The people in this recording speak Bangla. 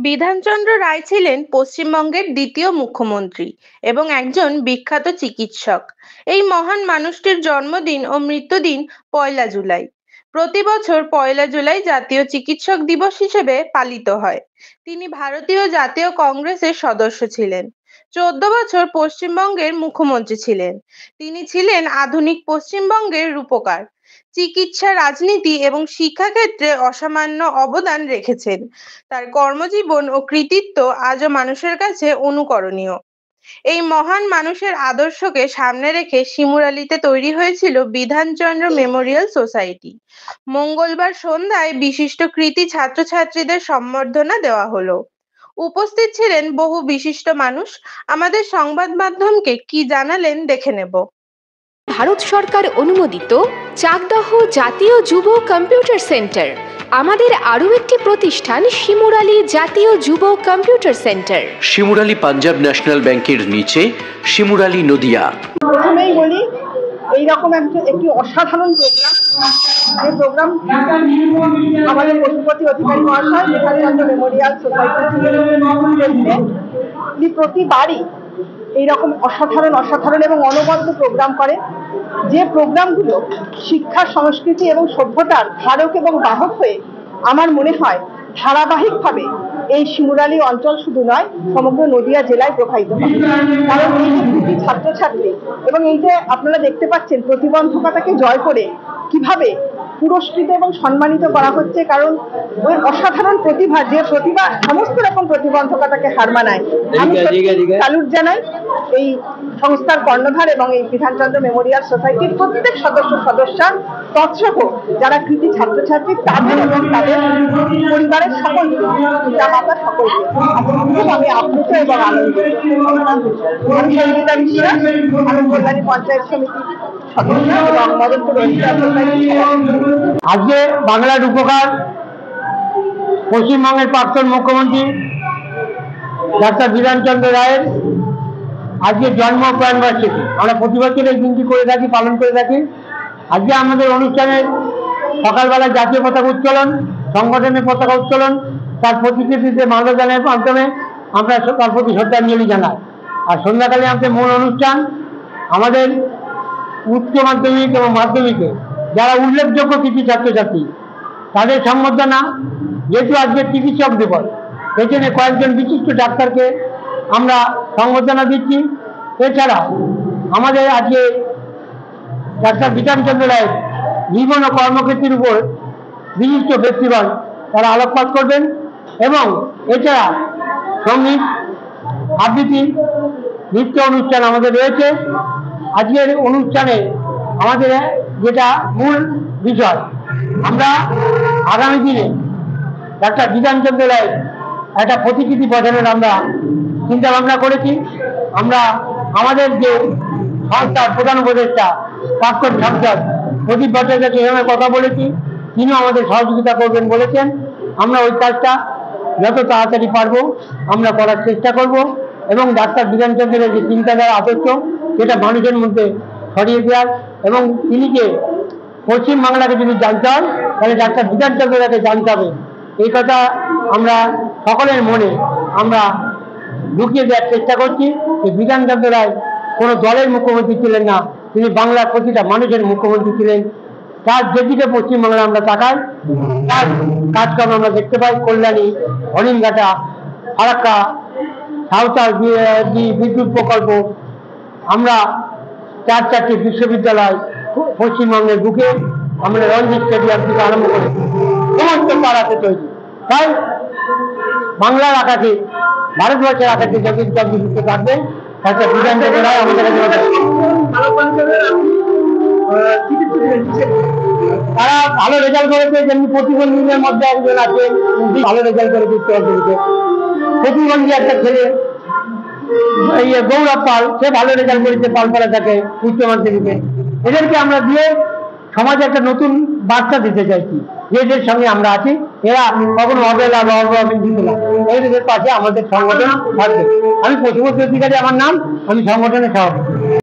বিধানচন্দ্র রায় ছিলেন পশ্চিমবঙ্গের দ্বিতীয় মুখ্যমন্ত্রী এবং একজন বিখ্যাত চিকিৎসক। এই মহান মানুষটির জন্মদিন ও মৃত্যুদিন 1লা জুলাই। প্রতি বছর 1লা জুলাই জাতীয় চিকিৎসক দিবস হিসেবে পালিত হয়। তিনি ভারতীয় জাতীয় কংগ্রেসের সদস্য ছিলেন। 14 বছর পশ্চিমবঙ্গের মুখ্যমন্ত্রী ছিলেন। তিনি ছিলেন আধুনিক পশ্চিমবঙ্গের রূপকার। চিকিৎসা, রাজনীতি এবং শিক্ষাক্ষেত্রে অসামান্য অবদান রেখেছেন। তার কর্মজীবন ও কৃতিত্ব আজও মানুষের কাছে অনুকরণীয়। এই মহান মানুষের আদর্শকে সামনে রেখে শিমুরালীতে তৈরি হয়েছিল বিধানচন্দ্র মেমোরিয়াল সোসাইটি। মঙ্গলবার সন্ধ্যায় বিশিষ্ট কৃতী ছাত্রছাত্রীদের সম্বর্ধনা দেওয়া হলো। উপস্থিত ছিলেন বহু বিশিষ্ট মানুষ। আমাদের সংবাদ মাধ্যমকে কি জানালেন দেখে নেব। ভারত সরকার অনুমোদিত চাকদহ জাতীয় যুব কম্পিউটার সেন্টার। আমাদের আরও একটি প্রতিষ্ঠান শিমুরালী জাতীয় যুব computer centre, Shimurali Punjab national ব্যাংকের নিচে, শিমুরালী নদিয়া। প্রথমেই বলি, এইরকম একটি অসাধারণ প্রোগ্রাম আমাদের পশুপতি অধিকারী মহাশয় বিধানচন্দ্র মেমোরিয়াল সোসাইটি প্রতিবারই এইরকম অসাধারণ এবং অনবদ্য প্রোগ্রাম করে, যে প্রোগ্রামগুলো শিক্ষা, সংস্কৃতি এবং সভ্যতার ধারক এবং বাহক হয়ে আমার মনে হয় ধারাবাহিকভাবে এই শিমুরালী অঞ্চল শুধু নয়, সমগ্র নদিয়া জেলায় প্রবাহিত হবে। কারণ এই যে কৃতি ছাত্রছাত্রী এবং এই যে আপনারা দেখতে পাচ্ছেন প্রতিবন্ধকতাকে জয় করে কিভাবে পুরস্কৃত এবং সম্মানিত করা হচ্ছে, কারণ ওই অসাধারণ প্রতিভা, যে প্রতিভা সমস্ত রকম প্রতিবন্ধকতাকে হার মানায়। আমি স্যালুট জানাই এই সংস্থার কর্ণধার এবং এই বিধানচন্দ্র মেমোরিয়াল সোসাইটির প্রত্যেক সদস্যা তৎসহ যারা কৃতি ছাত্রছাত্রী, তাদের এবং তাদের পরিবারের সকল পিতা মাতা সকলকে আমি আপ্লুত এবং আনন্দিত। আমি সঙ্গীতা বিশ্বাস, আমি কল্যাণী পঞ্চায়েত সমিতির সদস্য এবং মদনপুর আজকে বাংলার উপকার পশ্চিমবঙ্গের প্রাক্তন মুখ্যমন্ত্রী ডাক্তার বিধানচন্দ্র রায়ের আজকে জন্ম প্রাণবার্ষিকী। আমরা প্রতি বছর এই দিনটি করে থাকি, পালন করে থাকি। আজকে আমাদের অনুষ্ঠানে সকালবেলা জাতীয় পতাকা উত্তোলন, সংগঠনের পতাকা উত্তোলন, তার প্রতিকৃতিতে মাল্যদানের মাধ্যমে আমরা তার প্রতি শ্রদ্ধাঞ্জলি জানাই। আর সন্ধ্যাকালে আমাদের মূল অনুষ্ঠান, আমাদের উচ্চ মাধ্যমিক এবং মাধ্যমিকে যারা উল্লেখযোগ্য কৃতি ছাত্রছাত্রী তাদের সম্বর্ধনা। যেহেতু আজকে চিকিৎসক দিবস, পেছনে কয়েকজন বিশিষ্ট ডাক্তারকে আমরা সম্বর্ধনা দিচ্ছি। এছাড়া আমাদের আজকে ডাক্তার বিধানচন্দ্র রায়ের জীবন ও কর্মক্ষেত্রের উপর বিশিষ্ট ব্যক্তিগণ তারা আলোকপাত করবেন এবং এছাড়া সঙ্গীত, আবৃত্তি, নৃত্য অনুষ্ঠান আমাদের রয়েছে। আজকের অনুষ্ঠানে আমাদের যেটা মূল বিষয়, আমরা আগামী দিনে ডাক্তার বিধানচন্দ্র রায়ের একটা প্রতিকৃতি প্রদানের আমরা চিন্তা ভাবনা করেছি। আমরা আমাদের যে সংস্থার প্রধান উপদেষ্টা প্রাক্তন সাংসদ প্রদীপ ভট্টাচার্য এভাবে কথা বলেছি, তিনিও আমাদের সহযোগিতা করবেন বলেছেন। আমরা ওই কাজটা যত তাড়াতাড়ি পারবো আমরা করার চেষ্টা করব এবং ডাক্তার বিধানচন্দ্রের যে চিন্তাধারা, আদর্শ, সেটা মানুষের মধ্যে ছড়িয়ে দেওয়ার এবং তিনি যে পশ্চিমবাংলাকে যদি জানতে হয় তাহলে ডাক্তার বিধানচন্দ্র রায়কে জানতে হবে, এই কথা আমরা সকলের মনে আমরা ঢুকিয়ে দেওয়ার চেষ্টা করছি। যে বিধানচন্দ্র রায় কোনো দলের মুখ্যমন্ত্রী ছিলেন না, তিনি বাংলার প্রতিটা মানুষের মুখ্যমন্ত্রী ছিলেন। তার যেদিকে পশ্চিমবাংলা আমরা তাকাই তার কাজকর্ম আমরা দেখতে পাই। কল্যাণী, হরিণঘাটা, ফারাক্কা, সাঁওতাল বিদ্যুৎ প্রকল্প, আমরা 4টি বিশ্ববিদ্যালয় পশ্চিমবঙ্গের বুকে, আমরা রঞ্জিত স্টেডিয়াম থেকে আরম্ভ করে সমস্ত পাড়াতে তৈরি। তাই বাংলার আকাশে, ভারতবর্ষের আকাশে যতদিন যুক্ত থাকবে তাতে বিধানচন্দ্র রায় আমাদের তারা ভালো রেজাল্ট করেছে। যেমনি প্রতিবন্ধীদের মধ্যে একজন আছে, ভালো রেজাল্ট করে উচ্চ মাধ্যমিকে। প্রতিবন্ধী একটা ছেলে এই গৌরব পাল, সে ভালো রেজাল্ট করেছে পালপাড়া থেকে উচ্চ মাধ্যমিকে। এদেরকে আমরা দিয়ে সমাজে একটা নতুন বার্তা দিতে চাইছি যে এদের সঙ্গে আমরা আছি, এরা কখনো অবহেলা বা অবহেলা দিতে না, এদের পাশে আমাদের সংগঠন থাকবে। আমি পশুপতি অধিকারী আমার নাম, আমি সংগঠনের সভাপতি।